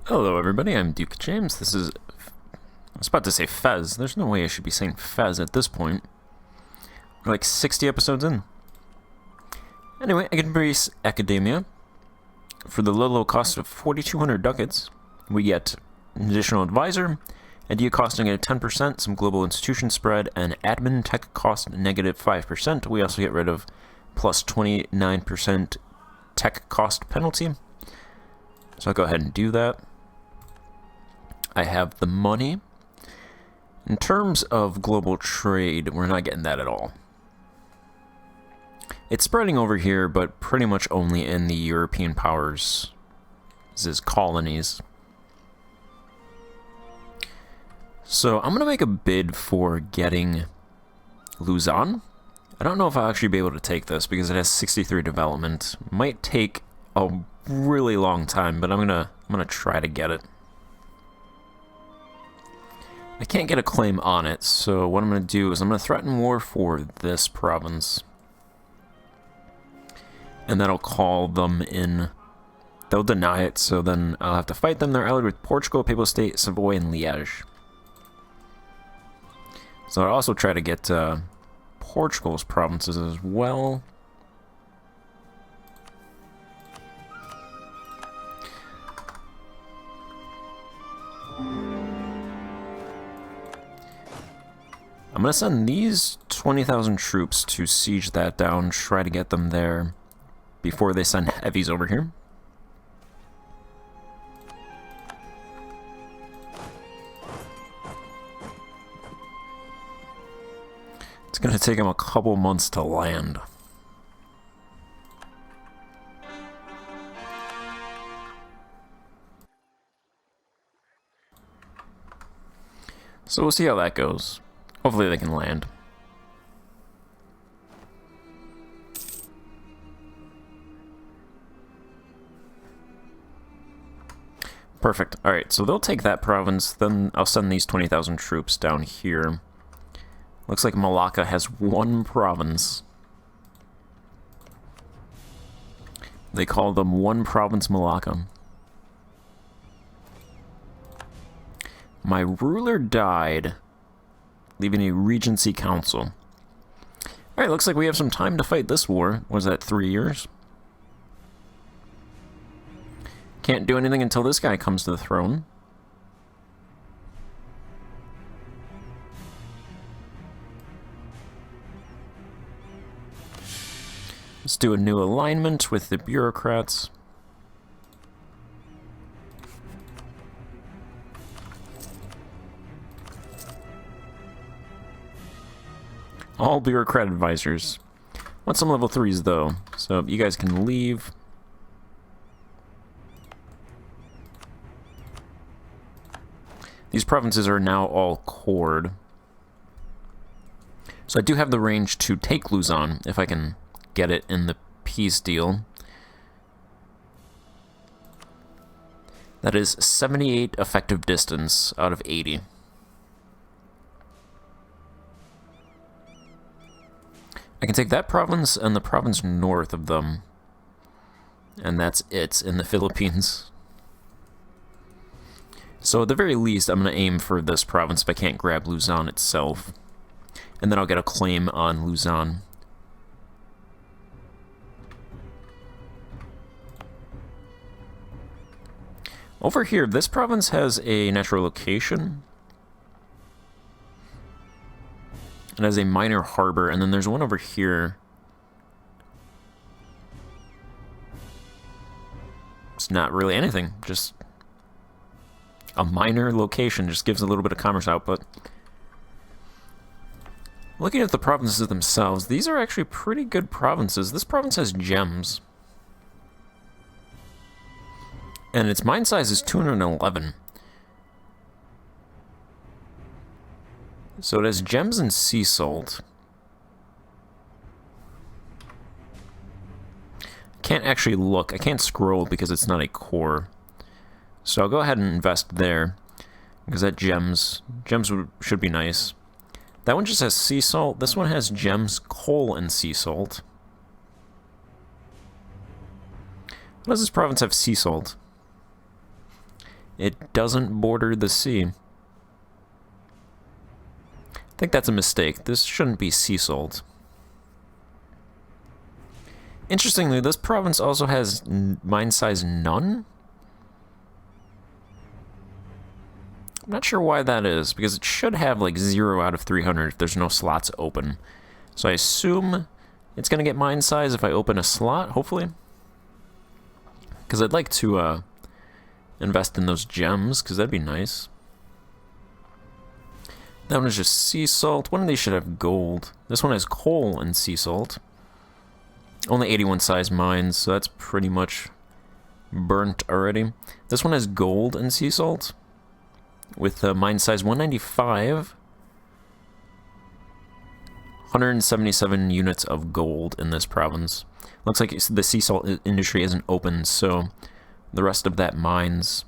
Hello everybody, I'm Duke James. I was about to say Fez. There's no way I should be saying Fez at this point. We're like 60 episodes in. Anyway, I can embrace academia. For the low cost of 4,200 ducats, we get an additional advisor, idea cost negative 10%, some global institution spread, and admin tech cost negative 5%. We also get rid of plus 29% tech cost penalty. So I'll go ahead and do that. I have the money. In terms of global trade, we're not getting that at all. It's spreading over here, but pretty much only in the European powers' colonies. So I'm going to make a bid for getting Luzon. I don't know if I'll actually be able to take this because it has 63 development. Might take a really long time, but I'm gonna try to get it. I can't get a claim on it, so what I'm gonna do is I'm gonna threaten war for this province. And that'll call them in. They'll deny it, so then I'll have to fight them. They're allied with Portugal, Papal State, Savoy, and Liège. So I'll also try to get Portugal's provinces as well. I'm going to send these 20,000 troops to siege that down, try to get them there before they send heavies over here. It's going to take them a couple months to land. So we'll see how that goes. Hopefully they can land. Perfect. Alright, so they'll take that province, then I'll send these 20,000 troops down here. Looks like Malacca has one province. They call them one province Malacca. My ruler died, leaving a regency council. Alright, looks like we have some time to fight this war. Was that 3 years? Can't do anything until this guy comes to the throne. Let's do a new alignment with the bureaucrats. All bureaucrat advisors. Want some level 3s though, so you guys can leave. These provinces are now all cored. So I do have the range to take Luzon if I can get it in the peace deal. That is 78 effective distance out of 80. I can take that province and the province north of them. And that's it in the Philippines. So at the very least, I'm going to aim for this province if I can't grab Luzon itself. And then I'll get a claim on Luzon. Over here, this province has a natural location. It has a minor harbor, and then there's one over here. It's not really anything, just a minor location, just gives a little bit of commerce output. Looking at the provinces themselves, these are actually pretty good provinces. This province has gems. And its mine size is 211. So it has gems and sea salt. Can't actually look. I can't scroll because it's not a core. So I'll go ahead and invest there. Because that gems should be nice. That one just has sea salt. This one has gems, coal, and sea salt. What does this province have sea salt? It doesn't border the sea. I think that's a mistake. This shouldn't be sea salt. Interestingly, this province also has mine size none. I'm not sure why that is, because it should have like 0 out of 300 if there's no slots open. So I assume it's going to get mine size if I open a slot, hopefully. Because I'd like to invest in those gems, because that'd be nice. That one is just sea salt. One of these should have gold. This one has coal and sea salt. Only 81 size mines, so that's pretty much burnt already. This one has gold and sea salt, with mine size 195. 177 units of gold in this province. Looks like the sea salt industry isn't open, so the rest of that mines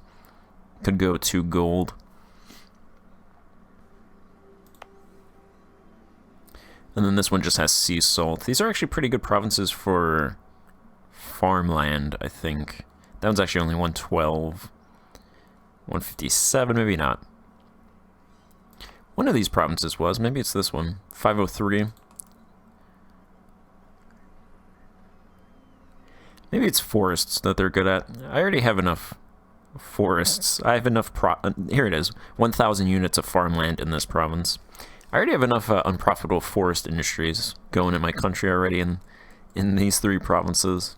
could go to gold. And then this one just has sea salt. These are actually pretty good provinces for farmland, I think. That one's actually only 112. 157, maybe not. One of these provinces was, maybe it's this one. 503. Maybe it's forests that they're good at. I already have enough forests. I have enough here it is. 1,000 units of farmland in this province. I already have enough unprofitable forest industries going in my country already in these 3 provinces.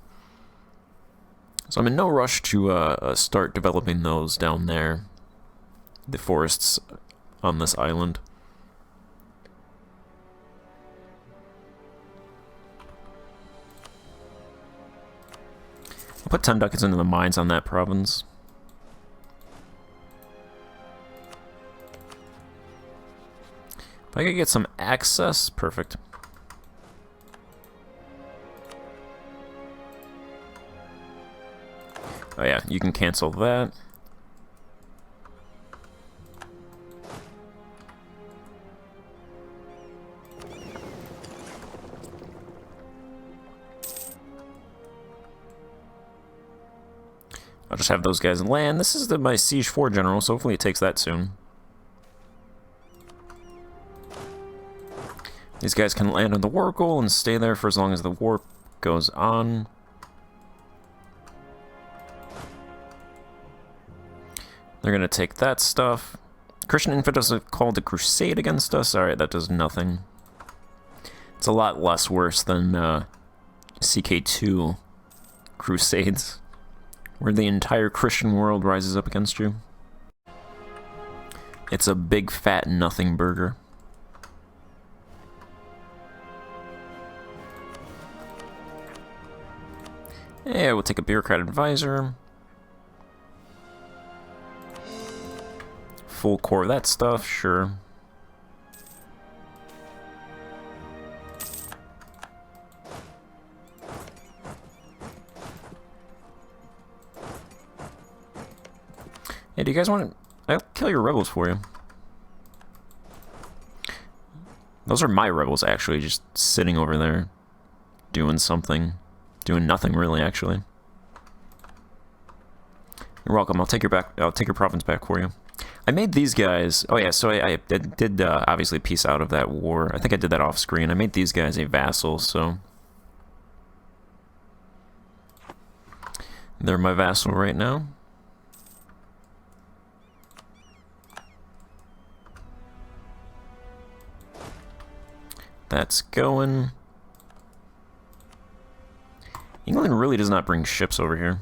So I'm in no rush to start developing those down there. The forests on this island. I'll put 10 ducats into the mines on that province. If I could get some access, perfect. Oh yeah, you can cancel that. I'll just have those guys land. This is my Siege 4 general, so hopefully it takes that soon. These guys can land on the war goal and stay there for as long as the war goes on. They're going to take that stuff. Christian infidels have called a crusade against us. Alright, that does nothing. It's a lot less worse than CK2 crusades, where the entire Christian world rises up against you. It's a big fat nothing burger. Yeah, we'll take a bureaucrat advisor. Full core that stuff, sure. Hey, do you guys want to... I'll kill your rebels for you. Those are my rebels, actually, just sitting over there. Doing something. Doing nothing, really, actually. You're welcome. I'll take your province back for you. I made these guys... Oh, yeah, so I did obviously peace out of that war. I think I did that off screen. I made these guys a vassal, so... They're my vassal right now. That's going. England really does not bring ships over here.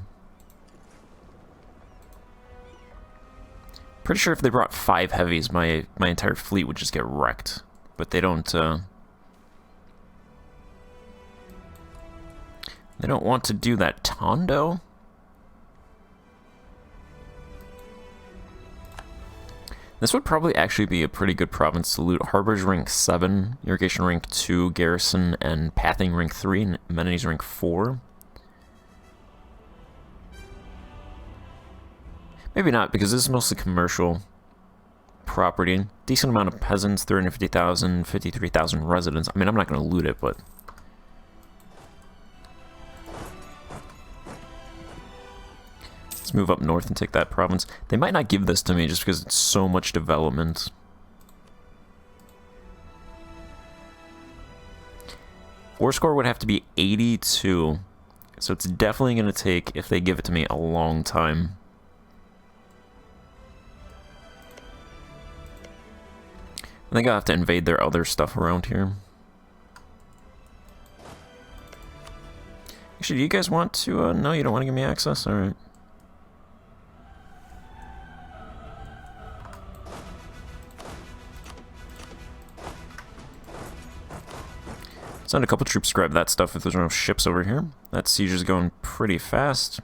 Pretty sure if they brought 5 heavies, my entire fleet would just get wrecked. But they don't. They don't want to do that. Tondo? This would probably actually be a pretty good province to loot. Harbor's rank 7, Irrigation rank 2, Garrison and Pathing rank 3, and Amenities rank 4. Maybe not, because this is mostly commercial property. Decent amount of peasants, 350,000, 53,000 residents. I mean, I'm not going to loot it, but... Let's move up north and take that province. They might not give this to me just because it's so much development. War score would have to be 82. So it's definitely going to take, if they give it to me, a long time. I think I'll have to invade their other stuff around here. Actually, do you guys want to, no, you don't want to give me access? Alright. Send a couple troops to grab that stuff if there's no ships over here. That siege is going pretty fast.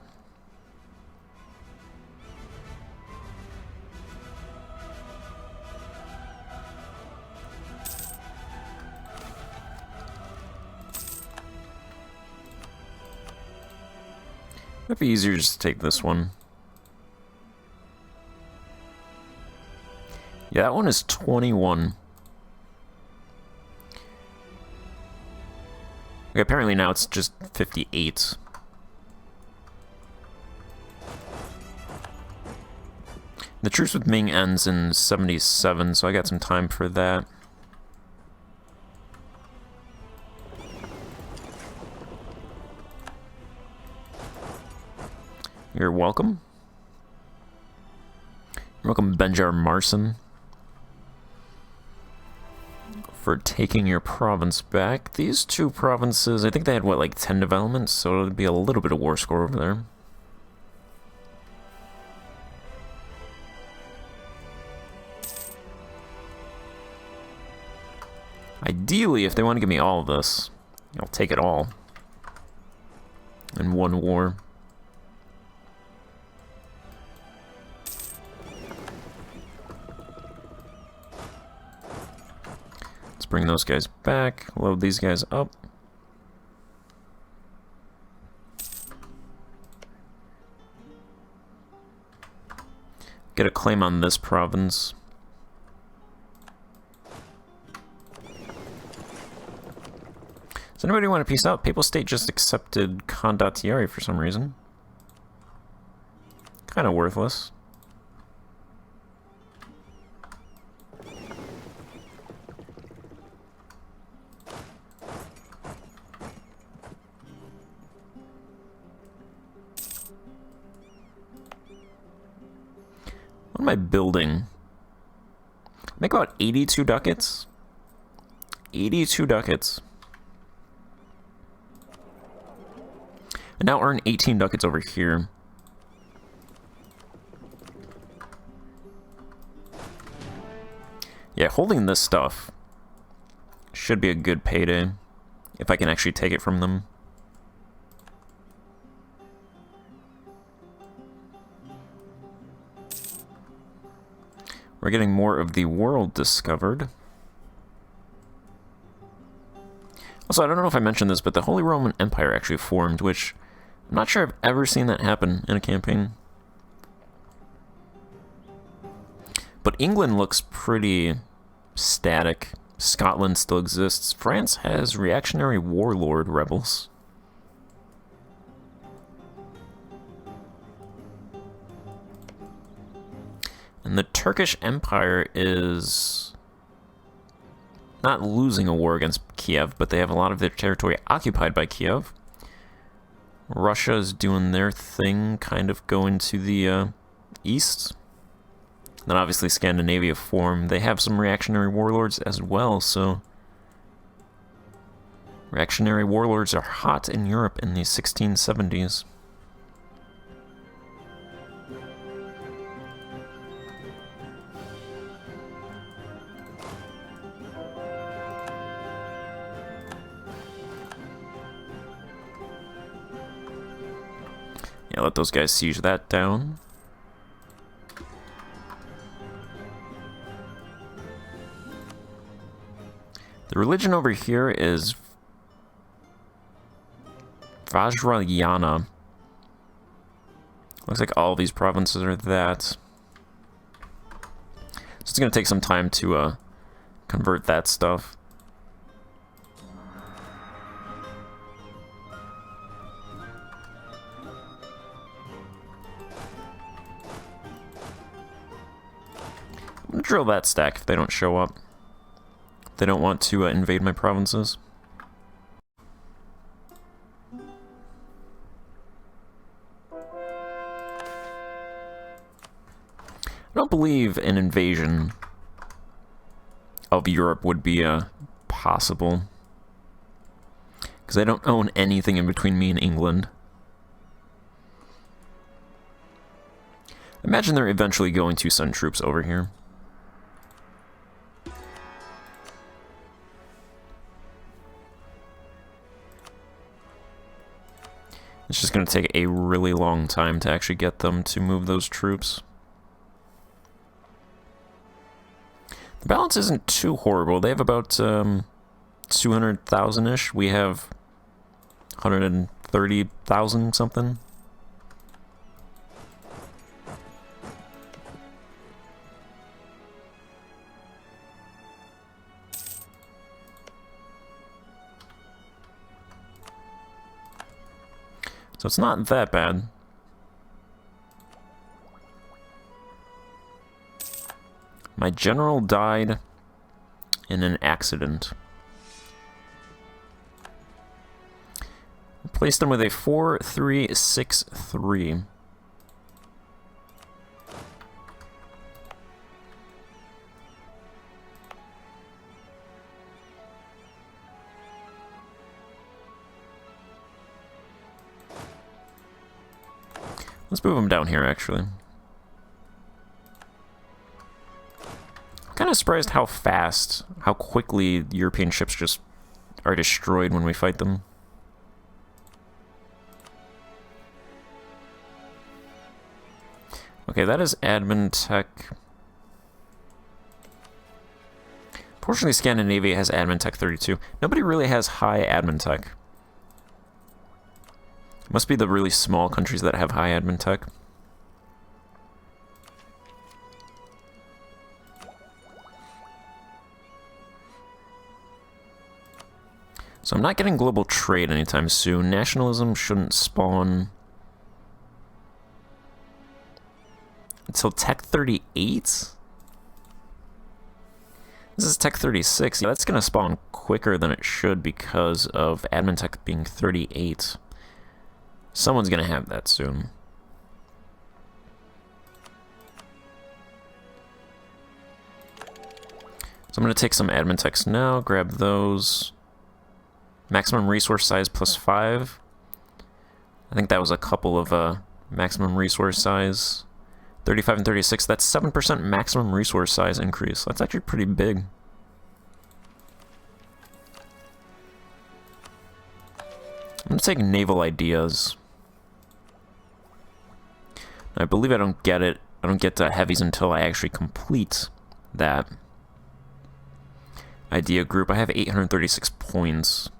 Might be easier just to take this one. Yeah, that one is 21. Okay, apparently now it's just 58. The truce with Ming ends in 77, so I got some time for that. You're welcome. You're welcome, Benjar Marson, for taking your province back. These two provinces, I think they had, what, like 10 developments, so it would be a little bit of war score over there. Ideally, if they want to give me all of this, I'll take it all in one war. Bring those guys back, load these guys up. Get a claim on this province. Does anybody want to peace out? Papal State just accepted Condottieri for some reason. Kind of worthless. What am I building? Make about 82 ducats? 82 ducats. And now earn 18 ducats over here. Yeah, holding this stuff should be a good payday if I can actually take it from them. We're getting more of the world discovered. Also, I don't know if I mentioned this, but the Holy Roman Empire actually formed, which I'm not sure I've ever seen that happen in a campaign. But England looks pretty static. Scotland still exists. France has reactionary warlord rebels. And the Turkish Empire is not losing a war against Kiev, but they have a lot of their territory occupied by Kiev. Russia is doing their thing, kind of going to the east. Then obviously Scandinavia form. They have some reactionary warlords as well, so reactionary warlords are hot in Europe in the 1670s. Yeah, let those guys siege that down. The religion over here is Vajrayana. Looks like all these provinces are that. So it's going to take some time to convert that stuff. gonna drill that stack if they don't show up. If they don't want to invade my provinces. I don't believe an invasion of Europe would be possible. Because I don't own anything in between me and England. Imagine they're eventually going to send troops over here. It's just going to take a really long time to actually get them to move those troops. The balance isn't too horrible. They have about 200,000-ish. We have 130,000 something. So it's not that bad. My general died in an accident. Replaced him with a 4-3-6-3. Let's move him down here, actually. I'm kind of surprised how fast, how quickly European ships just are destroyed when we fight them. Okay, that is admin tech. Fortunately, Scandinavia has admin tech 32. Nobody really has high admin tech. Must be the really small countries that have high admin tech. So I'm not getting global trade anytime soon. Nationalism shouldn't spawn until Tech 38? This is Tech 36. Yeah, that's going to spawn quicker than it should because of admin tech being 38. Someone's going to have that soon. So I'm going to take some admin techs now, grab those. Maximum resource size +5. I think that was a couple of maximum resource size. 35 and 36, that's 7% maximum resource size increase. That's actually pretty big. I'm going to take naval ideas. I believe I don't get it. I don't get to heavies until I actually complete that idea group. I have 836 points.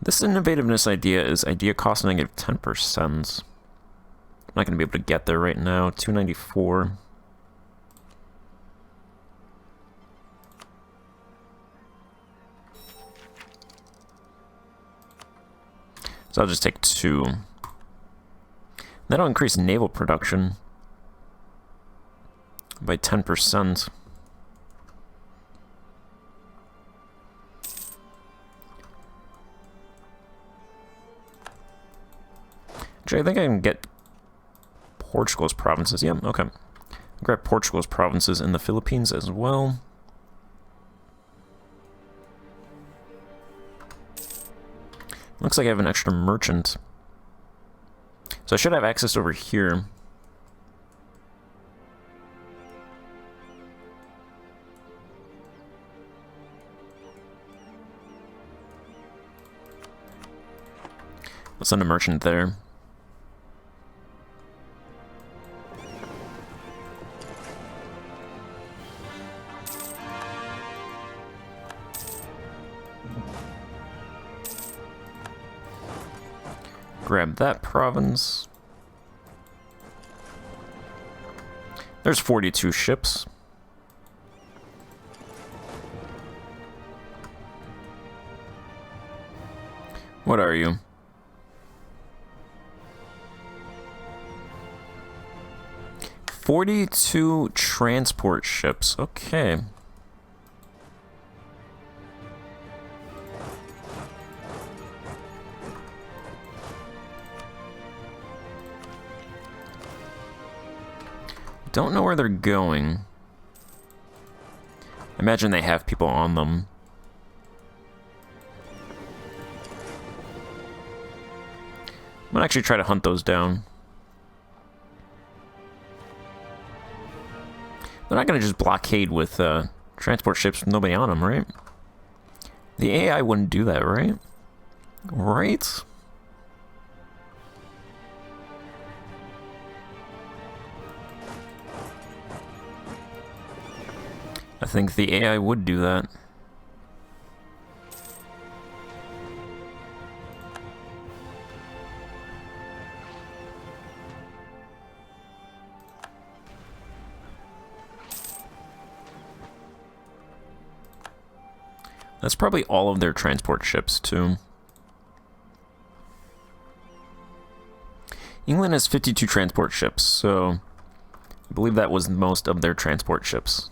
This innovativeness idea is idea cost negative 10%. I'm not going to be able to get there right now. 294. So I'll just take 2. That'll increase naval production by 10%. Actually, I think I can get Portugal's provinces. Yeah, okay. I'll grab Portugal's provinces in the Philippines as well. Looks like I have an extra merchant. So I should have access over here. Let's send a merchant there. Grab that province. There's 42 ships. What are you? "42 transport ships." Okay. Don't know where they're going. I imagine they have people on them. I'm gonna actually try to hunt those down. They're not gonna just blockade with transport ships with nobody on them, right? The AI wouldn't do that, right? Right? I think the AI would do that. That's probably all of their transport ships, too. England has 52 transport ships, so I believe that was most of their transport ships.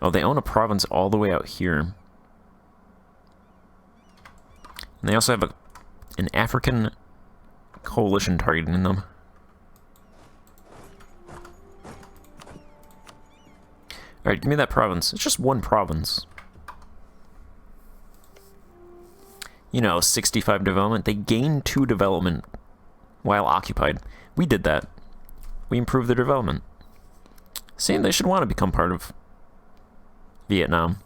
Oh, they own a province all the way out here. And they also have an African coalition targeting them. Alright, give me that province. It's just one province. You know, 65 development. They gained 2 development while occupied. We did that. We improved their development. See, they should want to become part of Vietnam.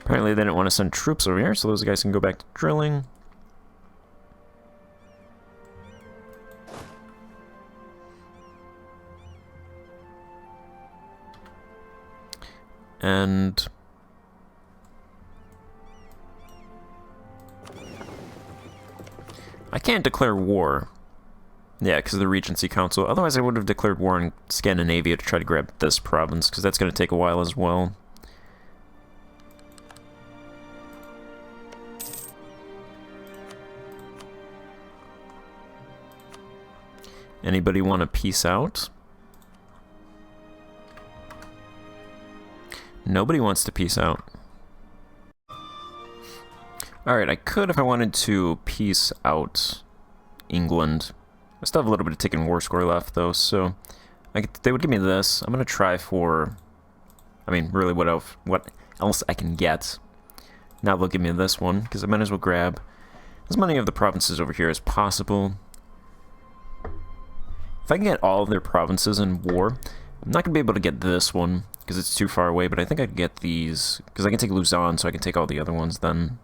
Apparently they didn't want to send troops over here, so those guys can go back to drilling. And I can't declare war. Yeah, because of the Regency Council. Otherwise I would have declared war on Scandinavia to try to grab this province, because that's going to take a while as well. Anybody want to peace out? Nobody wants to peace out. Alright, I could if I wanted to peace out England. I still have a little bit of ticking war score left, though, so they would give me this. I'm going to try for, I mean, really what else I can get. Now they'll give me this one, because I might as well grab as many of the provinces over here as possible. If I can get all of their provinces in war, I'm not going to be able to get this one, because it's too far away, but I think I can get these, because I can take Luzon, so I can take all the other ones then,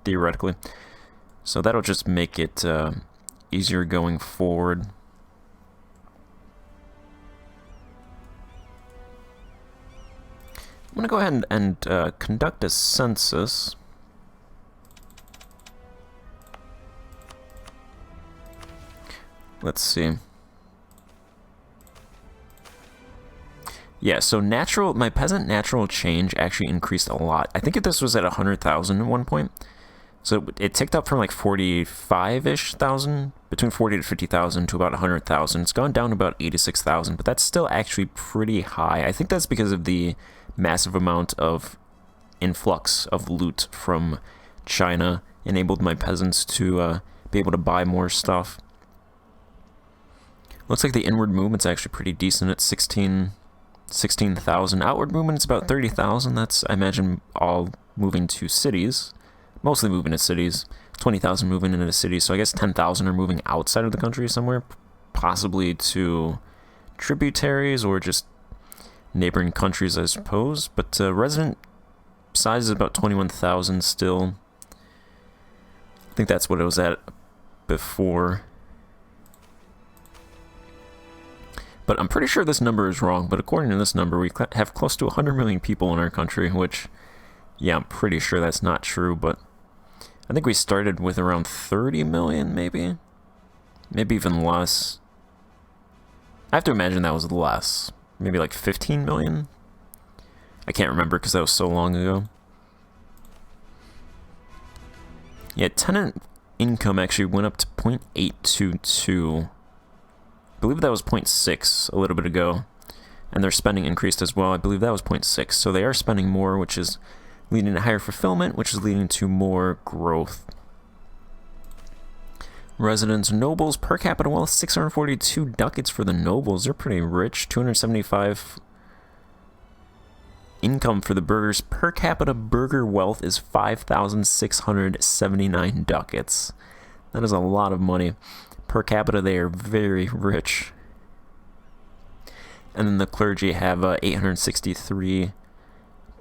theoretically. So that'll just make it easier going forward. I'm going to go ahead and conduct a census. Let's see. Yeah, so my peasant natural change actually increased a lot. I think this was at 100,000 at one point. So it ticked up from like 45-ish thousand, between 40 to 50,000 to about 100,000. It's gone down to about 86,000, but that's still actually pretty high. I think that's because of the massive amount of influx of loot from China enabled my peasants to be able to buy more stuff. Looks like the inward movement's actually pretty decent at 16,000. Outward movement's about 30,000. That's, I imagine, all moving to cities. Mostly moving to cities. 20,000 moving into cities. So I guess 10,000 are moving outside of the country somewhere. Possibly to tributaries or just neighboring countries, I suppose. But resident size is about 21,000 still. I think that's what it was at before. But I'm pretty sure this number is wrong, but according to this number, we have close to 100 million people in our country, which, yeah, I'm pretty sure that's not true, but I think we started with around 30 million, maybe? Maybe even less. I have to imagine that was less. Maybe like 15 million? I can't remember because that was so long ago. Yeah, tenant income actually went up to 0.822. I believe that was 0.6 a little bit ago. And their spending increased as well. I believe that was 0.6. So they are spending more, which is leading to higher fulfillment, which is leading to more growth. Residents, nobles, per capita wealth, 642 ducats for the nobles. They're pretty rich. 275 income for the burghers. Per capita burgher wealth is 5,679 ducats. That is a lot of money. Per capita, they are very rich. And then the clergy have 863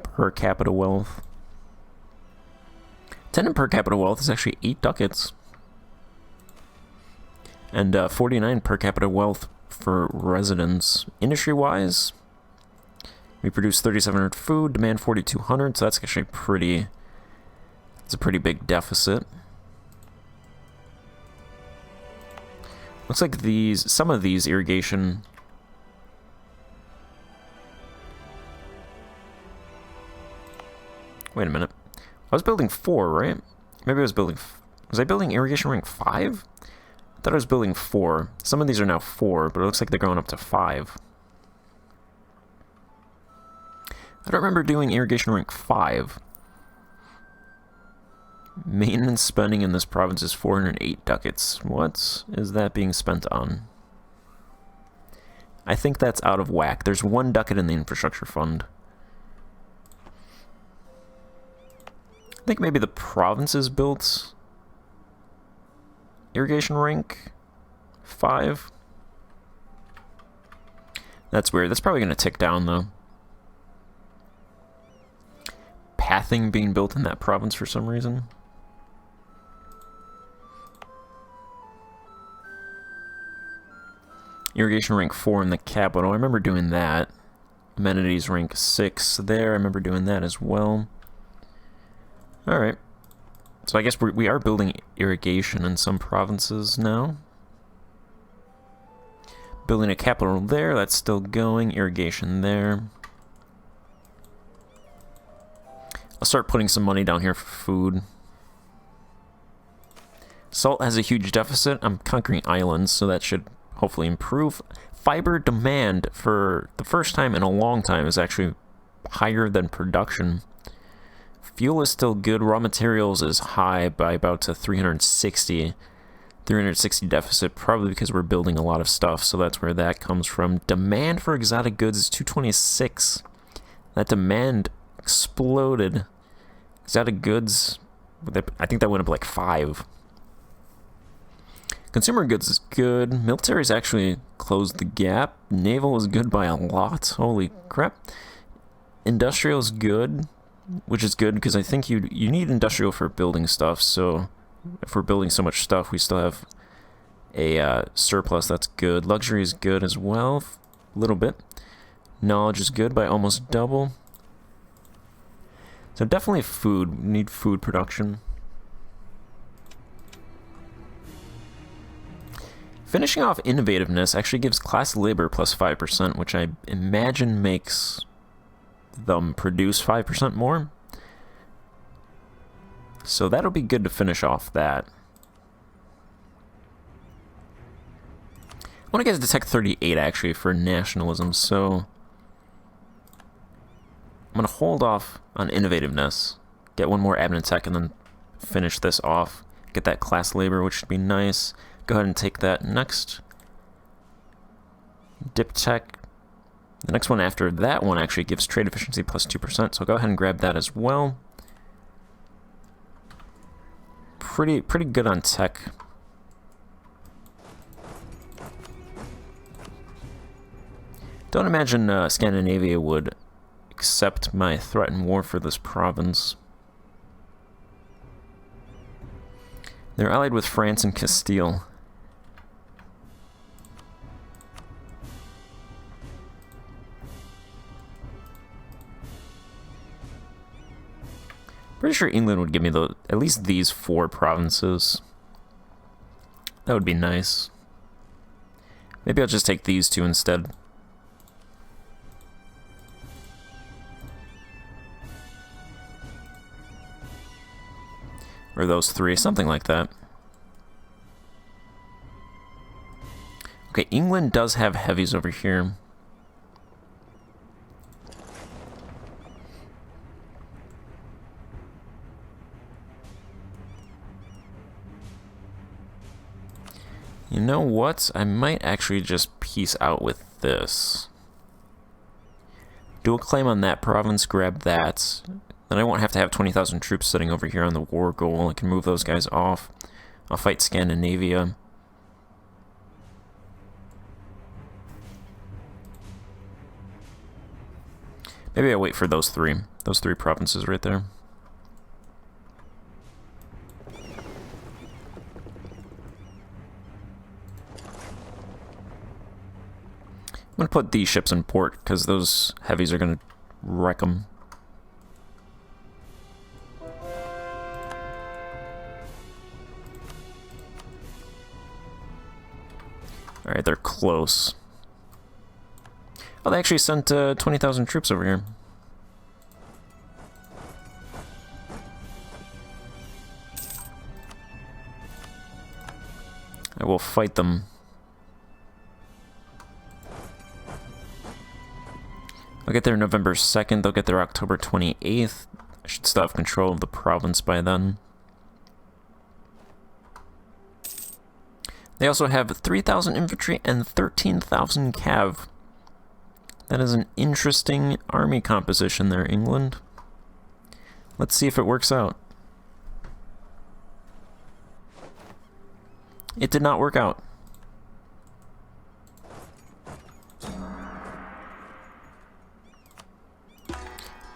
per capita wealth. Tenant per capita wealth is actually 8 ducats. And 49 per capita wealth for residents. Industry-wise, we produce 3,700 food, demand 4,200, so that's actually pretty... It's a pretty big deficit. Looks like some of these irrigation... Wait a minute. I was building 4, right? Maybe I was building... Was I building irrigation ring 5? I thought I was building 4. Some of these are now 4, but it looks like they're going up to 5. I don't remember doing irrigation ring 5. Maintenance spending in this province is 408 ducats. What is that being spent on? I think that's out of whack. There's 1 ducat in the infrastructure fund. I think maybe the province is built irrigation rink 5. That's weird. That's probably going to tick down, though. Pathing being built in that province for some reason. Irrigation rank 4 in the capital. I remember doing that. Amenities rank 6 there. I remember doing that as well. Alright. So I guess we are building irrigation in some provinces now. Building a capital there. That's still going. Irrigation there. I'll start putting some money down here for food. Salt has a huge deficit. I'm conquering islands, so that should hopefully improve. Fiber demand for the first time in a long time is actually higher than production. Fuel is still good. Raw materials is high by about 360 deficit, probably because we're building a lot of stuff, so that's where that comes from. Demand for exotic goods is 226. That demand exploded. Exotic goods, I think that went up like 5. Consumer goods is good. Military's actually closed the gap. Naval is good by a lot. Holy crap. Industrial is good, which is good because I think you need industrial for building stuff. So if we're building so much stuff, we still have a surplus. That's good. Luxury is good as well, a little bit. Knowledge is good by almost double. So definitely food. We need food production. Finishing off innovativeness actually gives class labor plus 5%, which I imagine makes them produce 5% more. So that'll be good to finish off that. I want to get to Tech 38 actually for nationalism, so I'm going to hold off on innovativeness, get one more admin tech, and then finish this off. Get that class labor, which should be nice. Go ahead and take that next. Dip tech. The next one after that one actually gives trade efficiency plus 2%, so go ahead and grab that as well. Pretty good on tech. Don't imagine Scandinavia would accept my threat and war for this province. They're allied with France and Castile. Pretty sure England would give me at least these 4 provinces. That would be nice. Maybe I'll just take these 2 instead. Or those 3, something like that. Okay, England does have heavies over here. You know what? I might actually just peace out with this. Do a claim on that province, grab that. Then I won't have to have 20,000 troops sitting over here on the war goal. I can move those guys off. I'll fight Scandinavia. Maybe I'll wait for those 3 provinces right there. I'm going to put these ships in port, because those heavies are going to wreck them. Alright, they're close. Oh, they actually sent 20,000 troops over here. I will fight them. I'll get there November 2nd, they'll get there October 28th. I should still have control of the province by then. They also have 3,000 infantry and 13,000 cav. That is an interesting army composition there, England. Let's see if it works out. It did not work out.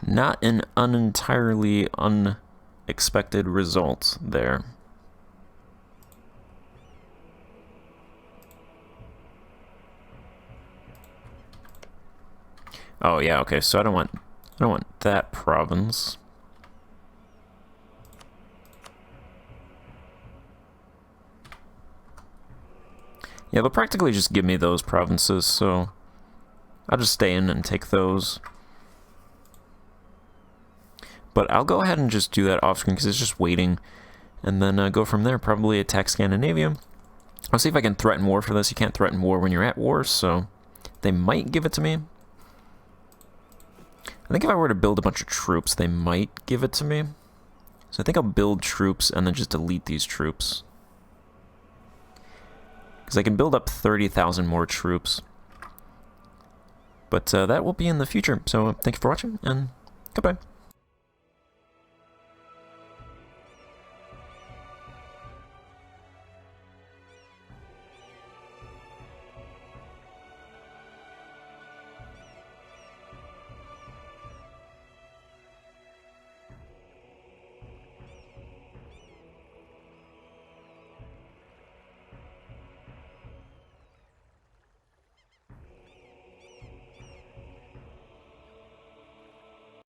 Not an entirely unexpected result there. Oh yeah, okay, so I don't want that province. Yeah, they'll practically just give me those provinces, so I'll just stay in and take those. But I'll go ahead and just do that off screen because it's just waiting, and then go from there, probably attack Scandinavia. I'll see if I can threaten war for this. You can't threaten war when you're at war, so they might give it to me. I think if I were to build a bunch of troops, they might give it to me. So I think I'll build troops and then just delete these troops. Because I can build up 30,000 more troops. But that will be in the future. So thank you for watching, and goodbye.